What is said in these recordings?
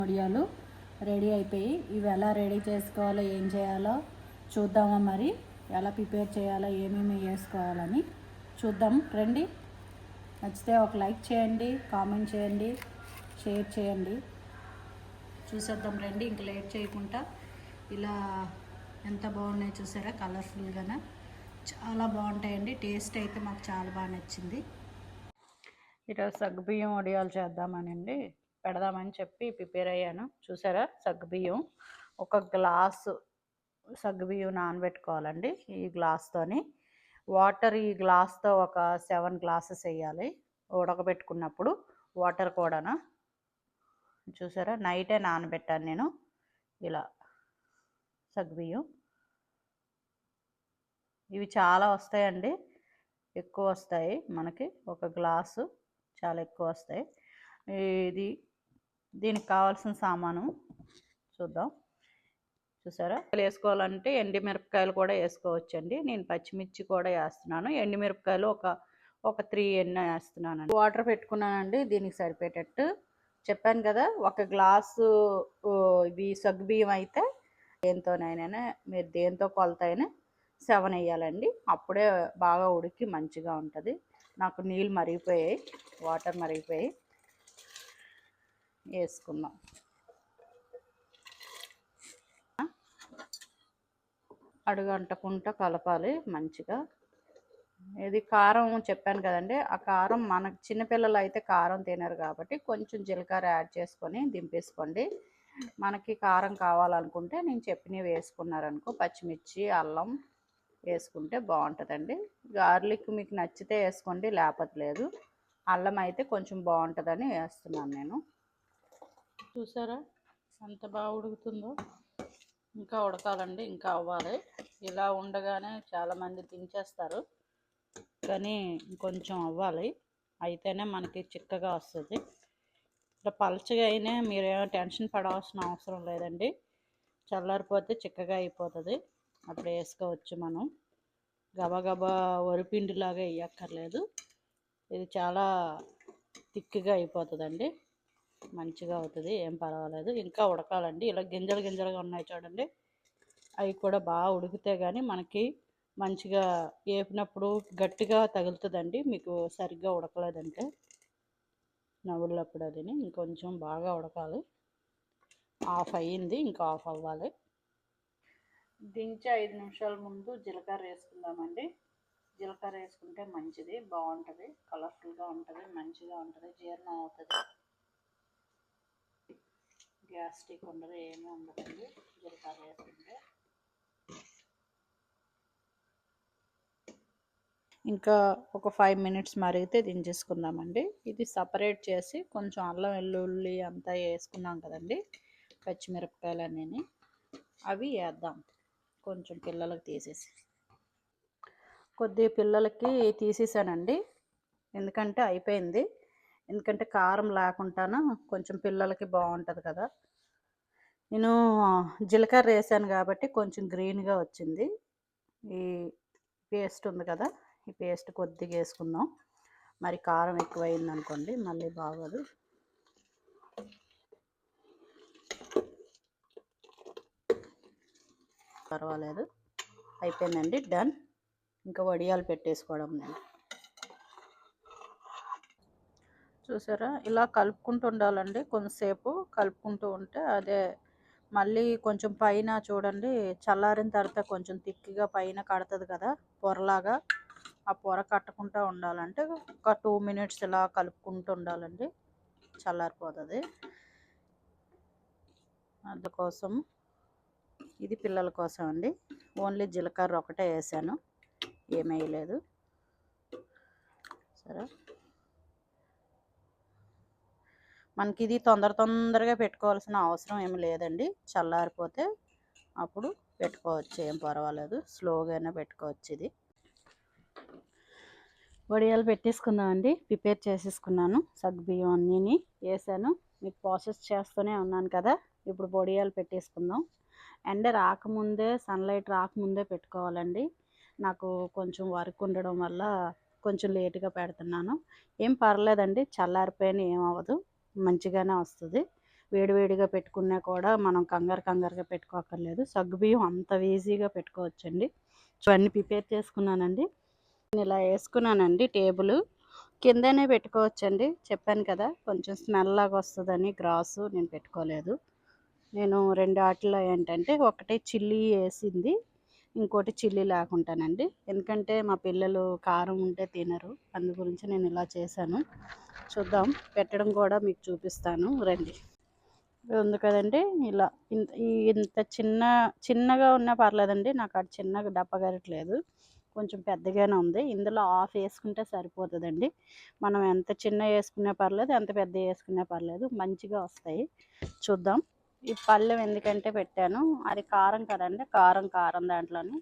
వడియాలు రెడీ అయిపోయి ఇవి ఎలా రెడీ చేసుకోవాలో ఏం చేయాలో చూద్దామా, మరి ఎలా ప్రిపేర్ చేయాలో ఏమేమి వేసుకోవాలని చూద్దాం రండి. నచ్చితే ఒక లైక్ చేయండి, కామెంట్ చేయండి, షేర్ చేయండి. చూసేద్దాం రండి. ఇంక లేట్ చేయకుండా ఇలా ఎంత బాగున్నాయి చూసారా, కలర్ఫుల్గానే చాలా బాగుంటాయండి. టేస్ట్ అయితే మాకు చాలా బాగా నచ్చింది. ఈరోజు సగ్గుబియ్యం వడియాలు చేద్దామనండి పెడదామని చెప్పి ప్రిపేర్ అయ్యాను. చూసారా, సగ్గుబియ్యం ఒక గ్లాసు సగ్గుబియ్యం నానబెట్టుకోవాలండి. ఈ గ్లాస్తోని వాటర్ ఈ గ్లాస్తో ఒక 7 గ్లాసెస్ వేయాలి ఉడకబెట్టుకున్నప్పుడు. వాటర్ కూడాను చూసారా, నైటే నానబెట్టాను నేను. ఇలా సగ్గుబియ్యం ఇవి చాలా వస్తాయండి, ఎక్కువ వస్తాయి మనకి. ఒక గ్లాసు చాలా ఎక్కువ వస్తాయి. దీనికి కావాల్సిన సామాను చూద్దాం. చూసారా, వేసుకోవాలంటే ఎండుమిరపకాయలు కూడా వేసుకోవచ్చండి. నేను పచ్చిమిర్చి కూడా వేస్తున్నాను. ఎండుమిరపకాయలు ఒక 3 ఎన్నో వేస్తున్నానండి. వాటర్ పెట్టుకున్నానండి దీనికి సరిపోయేటట్టు. చెప్పాను కదా, ఒక గ్లాసు ఇవి సగ్గుబియ్యం అయితే దేంతోనైనా మీరు దేంతో కొలత అయినా 7 వేయాలండి. అప్పుడే బాగా ఉడికి మంచిగా ఉంటుంది. నాకు నీళ్ళు మరిగిపోయాయి, వాటర్ మరిగిపోయాయి. వేసుకుందాం. అడుగంటకుండా కలపాలి మంచిగా. ఇది కారం చెప్పాను కదండి, ఆ కారం మనకు చిన్నపిల్లలు అయితే కారం తినరు కాబట్టి కొంచెం జీలకర్ర యాడ్ చేసుకొని దింపేసుకోండి. మనకి కారం కావాలనుకుంటే నేను చెప్పినవి వేసుకున్నారనుకో, పచ్చిమిర్చి అల్లం వేసుకుంటే బాగుంటుందండి. గార్లిక్ మీకు నచ్చితే వేసుకోండి, లేకపోతే లేదు. అల్లం అయితే కొంచెం బాగుంటుందని వేస్తున్నాను నేను. చూసారా ఎంత బాగా ఉడుకుతుందో. ఇంకా ఉడకాలండి, ఇంకా అవ్వాలి. ఇలా ఉండగానే చాలామంది దించేస్తారు, కానీ కొంచెం అవ్వాలి. అయితేనే మనకి చిక్కగా వస్తుంది. ఇట్లా పలచగా అయినా మీరేమో టెన్షన్ పడాల్సిన అవసరం లేదండి. చల్లారిపోతే చిక్కగా అయిపోతుంది. అప్పుడు వేసుకోవచ్చు మనం. గబగబా వరిపిండిలాగా వేయక్కర్లేదు. ఇది చాలా థిక్గా అయిపోతుందండి, మంచిగా అవుతుంది, ఏం పర్వాలేదు. ఇంకా ఉడకాలండి. ఇలా గింజలు గింజలుగా ఉన్నాయి చూడండి, అవి కూడా బాగా ఉడికితే కానీ మనకి మంచిగా వేపినప్పుడు గట్టిగా తగులుతుందండి. మీకు సరిగ్గా ఉడకలేదంటే నవ్వులప్పుడు అదిని ఇంకొంచెం బాగా ఉడకాలి. ఆఫ్ అయ్యింది, ఇంకా ఆఫ్ అవ్వాలి. దించి 5 నిమిషాల ముందు జీలకర్ర వేసుకుందామండి. జీలకర్ర వేసుకుంటే మంచిది, బాగుంటుంది, కలర్ఫుల్గా ఉంటుంది, మంచిగా ఉంటుంది, జీర్ణం అవుతుంది, గ్యాస్ట్రిక్ ఉండదు, ఏమీ ఉండదండి జీలకర్ర వేసుకుంటే. ఇంకా ఒక 5 మినిట్స్ మరిగితే దించేసుకుందామండి. ఇది సపరేట్ చేసి కొంచెం అల్లం వెల్లుల్లి అంతా వేసుకున్నాం కదండి, పచ్చిమిరపకాయలు అన్నీ అవి వేద్దాం. కొంచెం పిల్లలకి తీసేసి, కొద్దిగా పిల్లలకి తీసేసానండి, ఎందుకంటే అయిపోయింది. ఎందుకంటే కారం లేకుండాను కొంచెం పిల్లలకి బాగుంటుంది కదా. నేను జీలకర్ర వేసాను కాబట్టి కొంచెం గ్రీన్గా వచ్చింది. ఈ పేస్ట్ ఉంది కదా, ఈ పేస్ట్ కొద్దిగా వేసుకుందాం. మరి కారం ఎక్కువైంది అనుకోండి మళ్ళీ బాగోదు. పర్వాలేదు, అయిపోయిందండి, డన్. ఇంకా వడియాలు పెట్టేసుకోవడం నేను. చూసారా, ఇలా కలుపుకుంటూ ఉండాలండి. కొంతసేపు కలుపుకుంటూ ఉంటే అదే మళ్ళీ కొంచెం పైన చూడండి, చల్లారిన తర్వాత కొంచెం తిక్కిగా పైన కడుతుంది కదా పొరలాగా. ఆ పొర కట్టకుండా ఉండాలంటే ఒక 2 మినిట్స్ ఇలా కలుపుకుంటూ ఉండాలండి, చల్లారిపోతుంది. అందుకోసం ఇది పిల్లల కోసం అండి. ఓన్లీ జీలకర్ర ఒకటే వేసాను, ఏమేయలేదు. సరే, మనకి ఇది తొందరగా పెట్టుకోవాల్సిన అవసరం ఏమి లేదండి. చల్లారిపోతే అప్పుడు పెట్టుకోవచ్చు, ఏం పర్వాలేదు, స్లోగానే పెట్టుకోవచ్చు. ఇది వడియాలు పెట్టేసుకుందామండి. ప్రిపేర్ చేసేసుకున్నాను, సగ్గుబియ్యం అన్నీ వేసాను. మీకు ప్రాసెస్ చేస్తూనే ఉన్నాను కదా. ఇప్పుడు వడియాలు పెట్టేసుకుందాం. ఎండ రాకముందే, సన్లైట్ రాకముందే పెట్టుకోవాలండి. నాకు కొంచెం వర్క్ ఉండడం వల్ల కొంచెం లేటుగా పెడుతున్నాను. ఏం పర్లేదండి, చల్లారిపోయిన ఏమవ్వదు, మంచిగానే వస్తుంది. వేడివేడిగా పెట్టుకున్నా కూడా మనం కంగారుగా పెట్టుకోక్కర్లేదు. సగ్గుబియ్యం అంత ఈజీగా పెట్టుకోవచ్చండి. ఇవన్నీ ప్రిపేర్ చేసుకున్నానండి. నేను ఇలా వేసుకున్నానండి టేబుల్ కిందనే పెట్టుకోవచ్చండి. చెప్పాను కదా కొంచెం స్మెల్ లాగా వస్తుందని గ్రాసు నేను పెట్టుకోలేదు. నేను 2 ఆటల్లో ఏంటంటే ఒకటి చిల్లీ వేసింది, ఇంకోటి చిల్లీ లేకుండానండి. ఎందుకంటే మా పిల్లలు కారం ఉంటే తినరు, అందు గురించి నేను ఇలా చేశాను. చూద్దాం, పెట్టడం కూడా మీకు చూపిస్తాను రండి. ఉంది కదండి ఇలా ఇంత చిన్నగా ఉన్నా పర్లేదండి. నాకు అది చిన్నగా డబ్బా గరిటలేదు, కొంచెం పెద్దగానే ఉంది. ఇందులో హాఫ్ వేసుకుంటే సరిపోతుందండి. మనం ఎంత చిన్న వేసుకున్నా పర్లేదు, ఎంత పెద్ద వేసుకున్నా పర్లేదు, మంచిగా వస్తాయి. చూద్దాం. ఈ పళ్ళెం ఎందుకంటే పెట్టాను, అది కారం కదండి, కారం దాంట్లోని.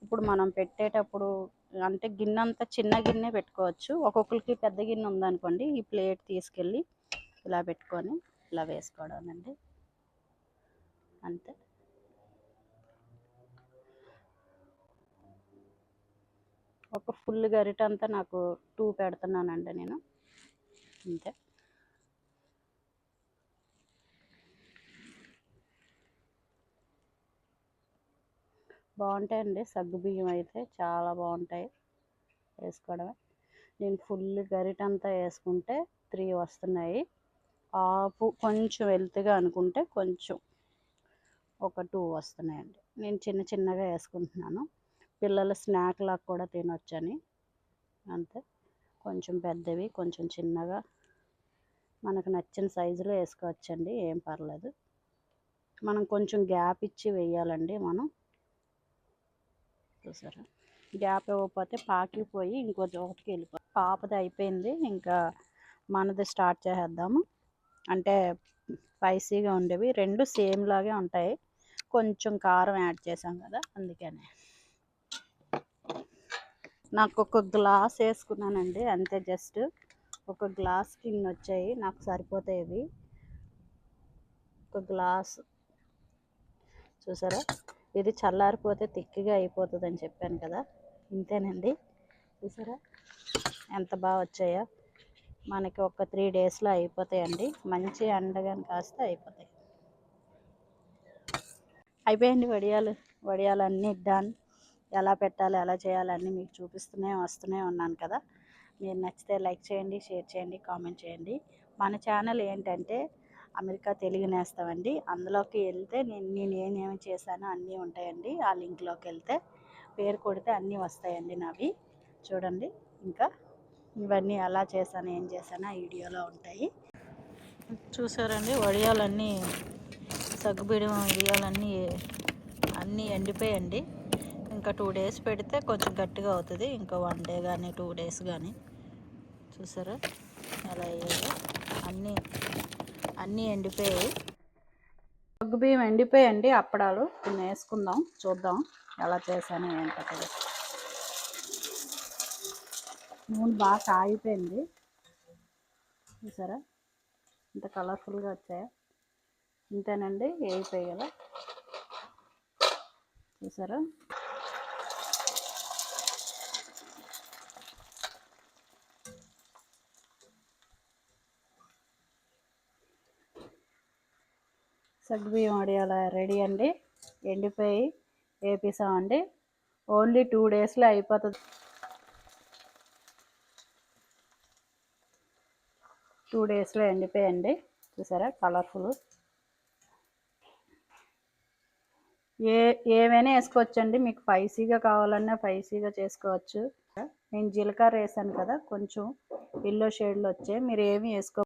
ఇప్పుడు మనం పెట్టేటప్పుడు అంటే గిన్నె అంతా చిన్న గిన్నె పెట్టుకోవచ్చు. ఒక్కొక్కరికి పెద్ద గిన్నె ఉందనుకోండి, ఈ ప్లేట్ తీసుకెళ్ళి ఇలా పెట్టుకొని ఇలా వేసుకోవడం అండి, అంతే. ఒక ఫుల్ గరిట అంతా నాకు 2 పెడుతున్నానండి నేను, అంతే. బాగుంటాయండి సగ్గుబియ్యం అయితే, చాలా బాగుంటాయి వేసుకోవడమే. నేను ఫుల్ గరిట అంతా వేసుకుంటే 3 వస్తున్నాయి. ఆపు కొంచెం వెల్త్గా అనుకుంటే కొంచెం ఒక 2 వస్తున్నాయండి. నేను చిన్నగా వేసుకుంటున్నాను, పిల్లల స్నాక్ లాగా కూడా తినొచ్చని, అంతే. కొంచెం పెద్దవి, కొంచెం చిన్నగా మనకు నచ్చిన సైజులో వేసుకోవచ్చండి, ఏం పర్లేదు. మనం కొంచెం గ్యాప్ ఇచ్చి వేయాలండి. మనం చూసారా, గ్యాప్ ఇవ్వకపోతే పాకిపోయి ఇంకో చోటుకి వెళ్ళిపోయి. పాపది అయిపోయింది, ఇంకా మనది స్టార్ట్ చేసేద్దాము. అంటే స్పైసీగా ఉండేవి 2 సేమ్ లాగే ఉంటాయి, కొంచెం కారం యాడ్ చేసాం కదా అందుకనే. నాకు ఒక గ్లాస్ వేసుకున్నానండి అంతే, జస్ట్ ఒక గ్లాస్ కింద వచ్చాయి, నాకు సరిపోతాయి ఇవి. ఒక గ్లాస్ చూసారా, ఇది చల్లారిపోతే తిక్కిగా అయిపోతుంది అని చెప్పాను కదా, ఇంతేనండి. చూసారా ఎంత బాగా వచ్చాయో, మనకి ఒక 3 డేస్లో అయిపోతాయండి. మంచి ఎండగాని కాస్తే అయిపోతాయి. అయిపోయింది వడియాలు అన్నీ డన్. ఎలా పెట్టాలి, ఎలా చేయాలి అన్నీ మీకు వస్తూనే ఉన్నాను కదా. మీరు నచ్చితే లైక్ చేయండి, షేర్ చేయండి, కామెంట్ చేయండి. మన ఛానల్ ఏంటంటే అమెరికా తెలుగు నేస్తామండి. అందులోకి వెళ్తే నేను ఏమేమి చేశానో అన్నీ ఉంటాయండి. ఆ లింక్లోకి వెళ్తే పేరు కొడితే అన్నీ వస్తాయండి నావి, చూడండి. ఇంకా ఇవన్నీ ఎలా చేశాను, ఏం చేశానో ఆ వీడియోలో ఉంటాయి. చూసారండి వడియాలన్నీ, సగ్గుబియ్యం వడియాలన్నీ అన్నీ ఎండిపోయండి. ఇంకా 2 డేస్ పెడితే కొంచెం గట్టిగా అవుతుంది, ఇంకా 1 డే కానీ 2 డేస్ కానీ. చూసారా ఎలా అయ్యాయో, అన్నీ ఎండిపోయాయి. సగ్గుబియ్యం ఎండిపోయండి. అప్పడాలు కొన్ని వేసుకుందాం, చూద్దాం ఎలా చేశాను ఏంటో. నూనె బాగా కాగిపోయింది, చూసారా ఇంత కలర్ఫుల్గా వచ్చాయా. ఇంతేనండి, వేయిపోయి కదా, చూసారా. సగ్గుబియ్యం వడియాల రెడీ అండి, ఎండిపోయి వేపిసామండి. ఓన్లీ 2 డేస్లో అయిపోతుంది. 2 డేస్లో ఎండిపోయండి, చూసారా కలర్ఫుల్. ఏమైనా వేసుకోవచ్చండి, మీకు స్పైసీగా కావాలన్నా స్పైసీగా చేసుకోవచ్చు. నేను జీలకర్ర వేసాను కదా, కొంచెం ఎల్లో షేడ్లో వచ్చాయి, మీరు ఏమి వేసుకో